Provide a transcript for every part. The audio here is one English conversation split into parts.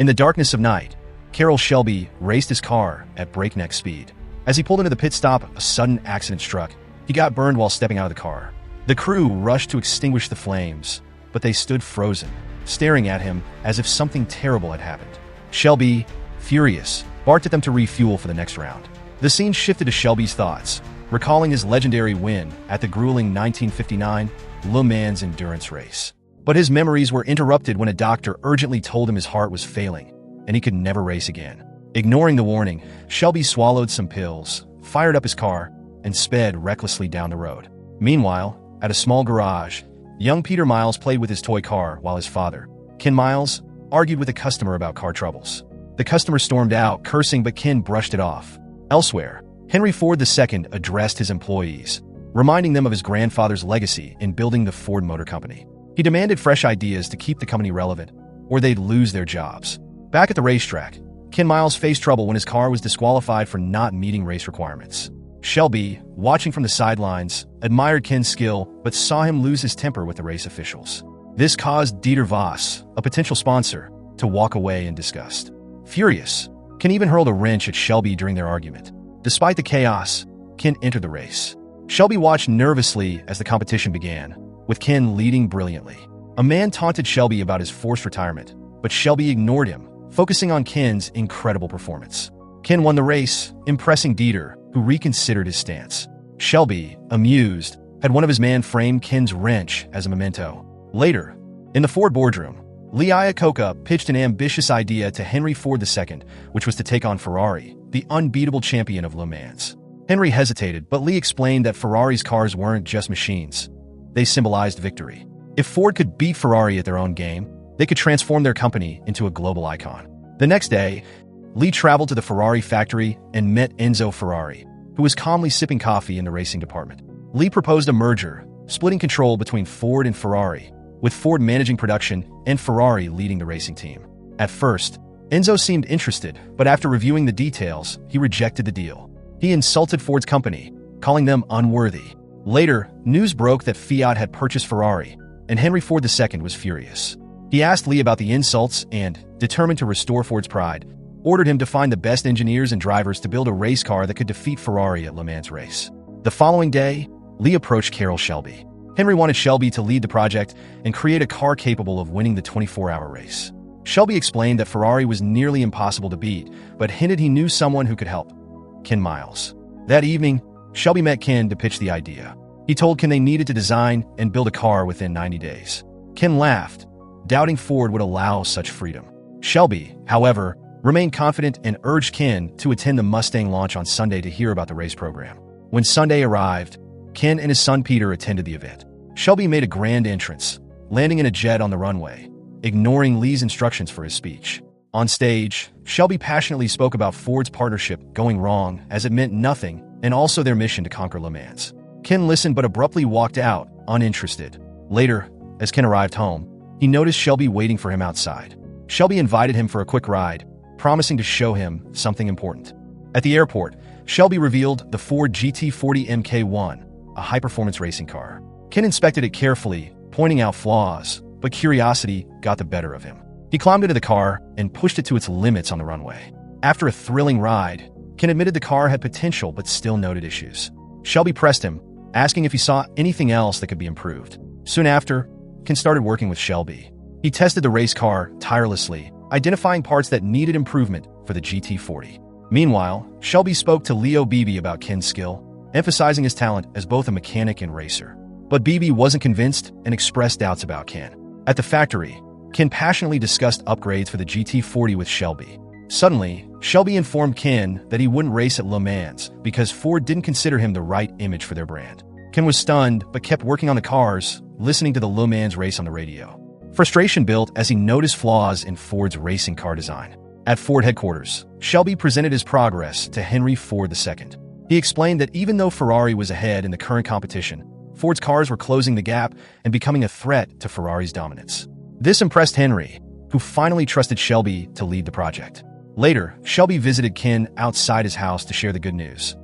In the darkness of night, Carroll Shelby raced his car at breakneck speed. As he pulled into the pit stop, a sudden accident struck. He got burned while stepping out of the car. The crew rushed to extinguish the flames, but they stood frozen, staring at him as if something terrible had happened. Shelby, furious, barked at them to refuel for the next round. The scene shifted to Shelby's thoughts, recalling his legendary win at the grueling 1959 Le Mans endurance race. But his memories were interrupted when a doctor urgently told him his heart was failing, and he could never race again. Ignoring the warning, Shelby swallowed some pills, fired up his car, and sped recklessly down the road. Meanwhile, at a small garage, young Peter Miles played with his toy car while his father, Ken Miles, argued with a customer about car troubles. The customer stormed out, cursing, but Ken brushed it off. Elsewhere, Henry Ford II addressed his employees, reminding them of his grandfather's legacy in building the Ford Motor Company. He demanded fresh ideas to keep the company relevant, or they'd lose their jobs. Back at the racetrack, Ken Miles faced trouble when his car was disqualified for not meeting race requirements. Shelby, watching from the sidelines, admired Ken's skill but saw him lose his temper with the race officials. This caused Dieter Voss, a potential sponsor, to walk away in disgust. Furious, Ken even hurled a wrench at Shelby during their argument. Despite the chaos, Ken entered the race. Shelby watched nervously as the competition began, with Ken leading brilliantly. A man taunted Shelby about his forced retirement, but Shelby ignored him, focusing on Ken's incredible performance. Ken won the race, impressing Dieter, who reconsidered his stance. Shelby, amused, had one of his men frame Ken's wrench as a memento. Later, in the Ford boardroom, Lee Iacocca pitched an ambitious idea to Henry Ford II, which was to take on Ferrari, the unbeatable champion of Le Mans. Henry hesitated, but Lee explained that Ferrari's cars weren't just machines. They symbolized victory. If Ford could beat Ferrari at their own game, they could transform their company into a global icon. The next day, Lee traveled to the Ferrari factory and met Enzo Ferrari, who was calmly sipping coffee in the racing department. Lee proposed a merger, splitting control between Ford and Ferrari, with Ford managing production and Ferrari leading the racing team. At first, Enzo seemed interested, but after reviewing the details, he rejected the deal. He insulted Ford's company, calling them unworthy. Later, news broke that Fiat had purchased Ferrari, and Henry Ford II was furious. He asked Lee about the insults and, determined to restore Ford's pride, ordered him to find the best engineers and drivers to build a race car that could defeat Ferrari at Le Mans race. The following day, Lee approached Carroll Shelby. Henry wanted Shelby to lead the project and create a car capable of winning the 24-hour race. Shelby explained that Ferrari was nearly impossible to beat, but hinted he knew someone who could help: Ken Miles. That evening, Shelby met Ken to pitch the idea. He told Ken they needed to design and build a car within 90 days. Ken laughed, doubting Ford would allow such freedom. Shelby, however, remained confident and urged Ken to attend the Mustang launch on Sunday to hear about the race program. When Sunday arrived, Ken and his son Peter attended the event. Shelby made a grand entrance, landing in a jet on the runway, ignoring Lee's instructions for his speech. On stage, Shelby passionately spoke about Ford's partnership going wrong as it meant nothing, and also their mission to conquer Le Mans. Ken listened but abruptly walked out, uninterested. Later, as Ken arrived home, he noticed Shelby waiting for him outside. Shelby invited him for a quick ride, promising to show him something important. At the airport, Shelby revealed the Ford GT40 Mk1, a high-performance racing car. Ken inspected it carefully, pointing out flaws, but curiosity got the better of him. He climbed into the car and pushed it to its limits on the runway. After a thrilling ride, Ken admitted the car had potential but still noted issues. Shelby pressed him, asking if he saw anything else that could be improved. Soon after, Ken started working with Shelby. He tested the race car tirelessly, identifying parts that needed improvement for the GT40. Meanwhile, Shelby spoke to Leo Beebe about Ken's skill, emphasizing his talent as both a mechanic and racer. But Beebe wasn't convinced and expressed doubts about Ken. At the factory, Ken passionately discussed upgrades for the GT40 with Shelby. Suddenly, Shelby informed Ken that he wouldn't race at Le Mans because Ford didn't consider him the right image for their brand. Ken was stunned but kept working on the cars, listening to the Le Mans race on the radio. Frustration built as he noticed flaws in Ford's racing car design. At Ford headquarters, Shelby presented his progress to Henry Ford II. He explained that even though Ferrari was ahead in the current competition, Ford's cars were closing the gap and becoming a threat to Ferrari's dominance. This impressed Henry, who finally trusted Shelby to lead the project. Later, Shelby visited Ken outside his house to share the good news.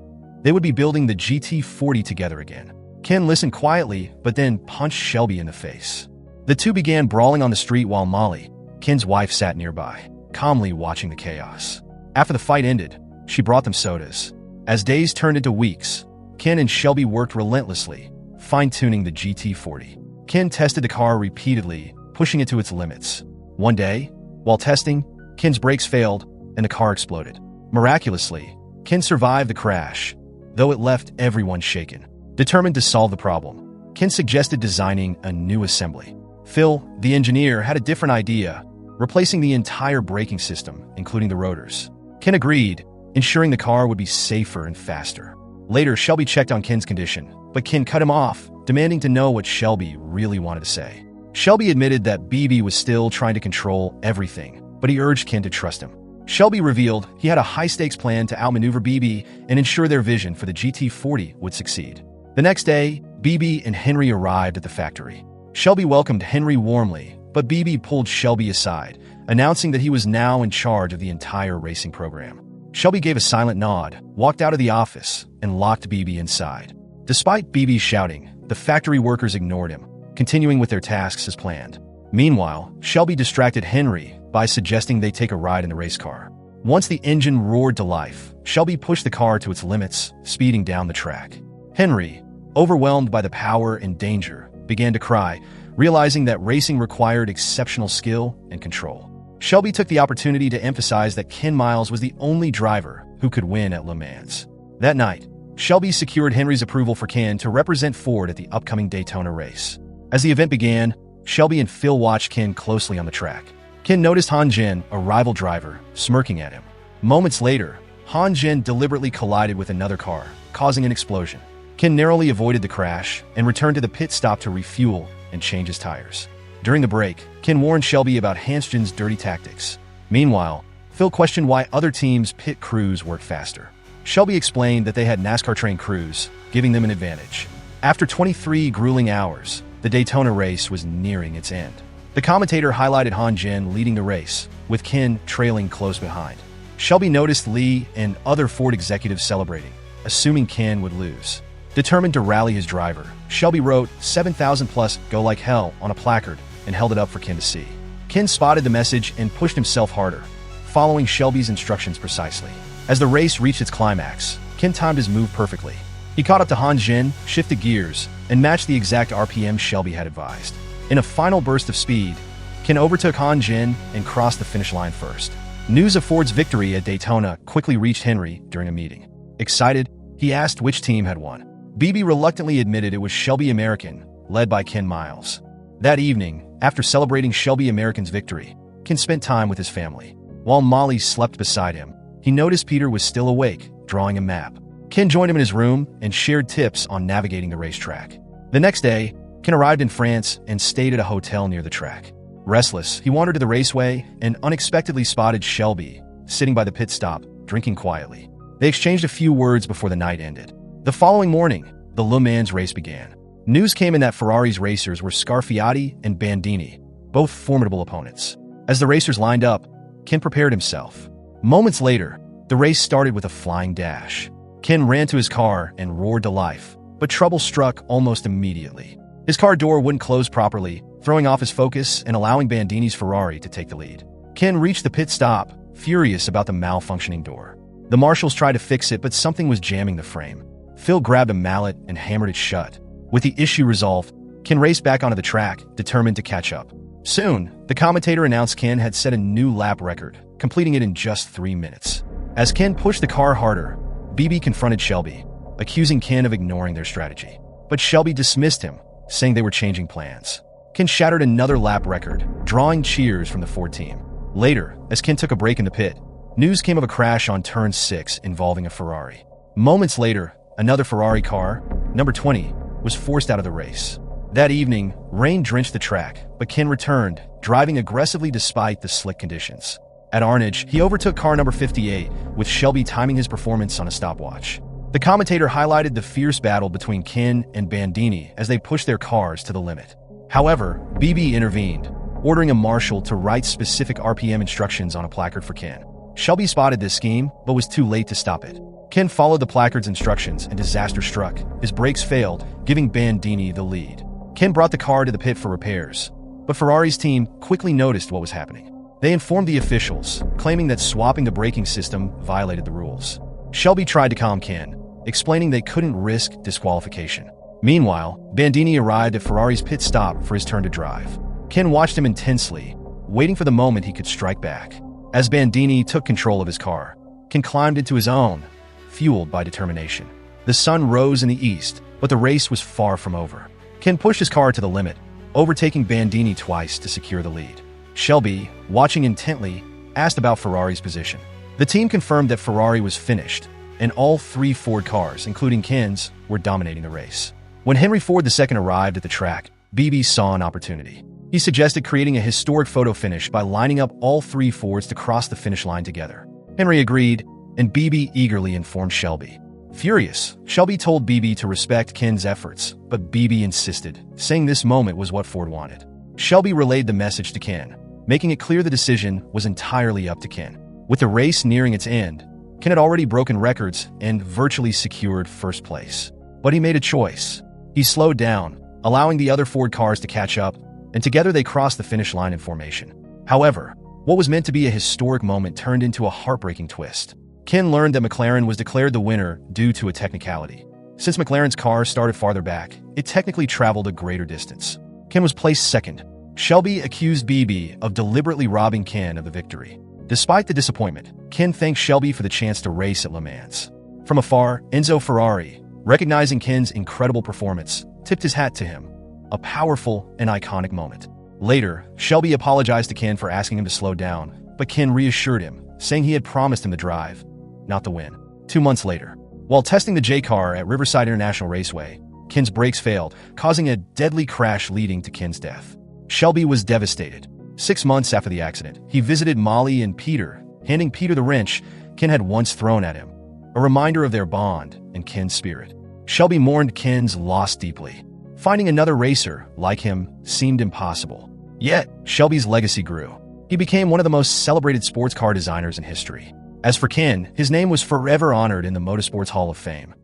They would be building the GT40 together again. Ken listened quietly, but then punched Shelby in the face. The two began brawling on the street while Molly, Ken's wife, sat nearby. calmly watching the chaos. After the fight ended, she brought them sodas. As days turned into weeks, Ken and Shelby worked relentlessly, fine-tuning the GT40. Ken tested the car repeatedly, pushing it to its limits. One day, while testing, Ken's brakes failed and the car exploded. Miraculously, Ken survived the crash, though it left everyone shaken. Determined to solve the problem, Ken suggested designing a new assembly. Phil, the engineer, had a different idea, replacing the entire braking system, including the rotors. Ken agreed, ensuring the car would be safer and faster. Later, Shelby checked on Ken's condition, but Ken cut him off, demanding to know what Shelby really wanted to say. Shelby admitted that BB was still trying to control everything, but he urged Ken to trust him. Shelby revealed he had a high-stakes plan to outmaneuver BB and ensure their vision for the GT40 would succeed. The next day, BB and Henry arrived at the factory. Shelby welcomed Henry warmly, but BB pulled Shelby aside, announcing that he was now in charge of the entire racing program. Shelby gave a silent nod, walked out of the office, and locked BB inside. Despite BB's shouting, the factory workers ignored him, continuing with their tasks as planned. Meanwhile, Shelby distracted Henry by suggesting they take a ride in the race car. Once the engine roared to life, Shelby pushed the car to its limits, speeding down the track. Henry, overwhelmed by the power and danger, began to cry, realizing that racing required exceptional skill and control. Shelby took the opportunity to emphasize that Ken Miles was the only driver who could win at Le Mans. That night, Shelby secured Henry's approval for Ken to represent Ford at the upcoming Daytona race. As the event began, Shelby and Phil watched Ken closely on the track. Ken noticed Han Jin, a rival driver, smirking at him. Moments later, Han Jin deliberately collided with another car, causing an explosion. Ken narrowly avoided the crash and returned to the pit stop to refuel and change his tires. During the break, Ken warned Shelby about Hans Jin's dirty tactics. Meanwhile, Phil questioned why other teams' pit crews worked faster. Shelby explained that they had NASCAR-trained crews, giving them an advantage. After 23 grueling hours, the Daytona race was nearing its end. The commentator highlighted Han Jin leading the race, with Ken trailing close behind. Shelby noticed Lee and other Ford executives celebrating, assuming Ken would lose. Determined to rally his driver, Shelby wrote 7,000 plus "Go Like Hell" on a placard and held it up for Ken to see. Ken spotted the message and pushed himself harder, following Shelby's instructions precisely. As the race reached its climax, Ken timed his move perfectly. He caught up to Han Jin, shifted gears, and matched the exact RPM Shelby had advised. In a final burst of speed, Ken overtook Han Jin and crossed the finish line first. News of Ford's victory at Daytona quickly reached Henry during a meeting. Excited, he asked which team had won. BB reluctantly admitted it was Shelby American, led by Ken Miles. That evening, after celebrating Shelby American's victory, Ken spent time with his family. While Molly slept beside him, he noticed Peter was still awake, drawing a map. Ken joined him in his room and shared tips on navigating the racetrack. The next day, Ken arrived in France and stayed at a hotel near the track. Restless, he wandered to the raceway and unexpectedly spotted Shelby, sitting by the pit stop, drinking quietly. They exchanged a few words before the night ended. The following morning, the Le Mans race began. News came in that Ferrari's racers were Scarfiati and Bandini, both formidable opponents. As the racers lined up, Ken prepared himself. Moments later, the race started with a flying dash. Ken ran to his car and roared to life, but trouble struck almost immediately. His car door wouldn't close properly, throwing off his focus and allowing Bandini's Ferrari to take the lead. Ken reached the pit stop, furious about the malfunctioning door. The marshals tried to fix it, but something was jamming the frame. Phil grabbed a mallet and hammered it shut. With the issue resolved, Ken raced back onto the track, determined to catch up. Soon, the commentator announced Ken had set a new lap record, completing it in just 3 minutes. As Ken pushed the car harder, BB confronted Shelby, accusing Ken of ignoring their strategy. But Shelby dismissed him, saying they were changing plans. Ken shattered another lap record, drawing cheers from the Ford team. Later, as Ken took a break in the pit, news came of a crash on turn 6 involving a Ferrari. Moments later, another Ferrari car, number 20, was forced out of the race. That evening, rain drenched the track, but Ken returned, driving aggressively despite the slick conditions. At Arnage, he overtook car number 58, with Shelby timing his performance on a stopwatch. The commentator highlighted the fierce battle between Ken and Bandini as they pushed their cars to the limit. However, BB intervened, ordering a marshal to write specific RPM instructions on a placard for Ken. Shelby spotted this scheme, but was too late to stop it. Ken followed the placard's instructions and disaster struck. His brakes failed, giving Bandini the lead. Ken brought the car to the pit for repairs, but Ferrari's team quickly noticed what was happening. They informed the officials, claiming that swapping the braking system violated the rules. Shelby tried to calm Ken, explaining they couldn't risk disqualification. Meanwhile, Bandini arrived at Ferrari's pit stop for his turn to drive. Ken watched him intensely, waiting for the moment he could strike back. As Bandini took control of his car, Ken climbed into his own, fueled by determination. The sun rose in the east, but the race was far from over. Ken pushed his car to the limit, overtaking Bandini twice to secure the lead. Shelby, watching intently, asked about Ferrari's position. The team confirmed that Ferrari was finished, and all 3 Ford cars, including Ken's, were dominating the race. When Henry Ford II arrived at the track, BB saw an opportunity. He suggested creating a historic photo finish by lining up all 3 Fords to cross the finish line together. Henry agreed, and BB eagerly informed Shelby. Furious, Shelby told BB to respect Ken's efforts, but BB insisted, saying this moment was what Ford wanted. Shelby relayed the message to Ken, making it clear the decision was entirely up to Ken. With the race nearing its end, Ken had already broken records and virtually secured first place. But he made a choice. He slowed down, allowing the other Ford cars to catch up, and together they crossed the finish line in formation. However, what was meant to be a historic moment turned into a heartbreaking twist. Ken learned that McLaren was declared the winner due to a technicality. Since McLaren's car started farther back, it technically traveled a greater distance. Ken was placed second. Shelby accused BB of deliberately robbing Ken of the victory. Despite the disappointment, Ken thanked Shelby for the chance to race at Le Mans. From afar, Enzo Ferrari, recognizing Ken's incredible performance, tipped his hat to him. A powerful and iconic moment. Later, Shelby apologized to Ken for asking him to slow down, but Ken reassured him, saying he had promised him the drive, not the win. 2 months later, while testing the J car at Riverside International Raceway, Ken's brakes failed, causing a deadly crash leading to Ken's death. Shelby was devastated. 6 months after the accident, he visited Molly and Peter, handing Peter the wrench Ken had once thrown at him, a reminder of their bond and Ken's spirit. Shelby mourned Ken's loss deeply. Finding another racer like him seemed impossible. Yet, Shelby's legacy grew. He became one of the most celebrated sports car designers in history. As for Ken, his name was forever honored in the Motorsports Hall of Fame.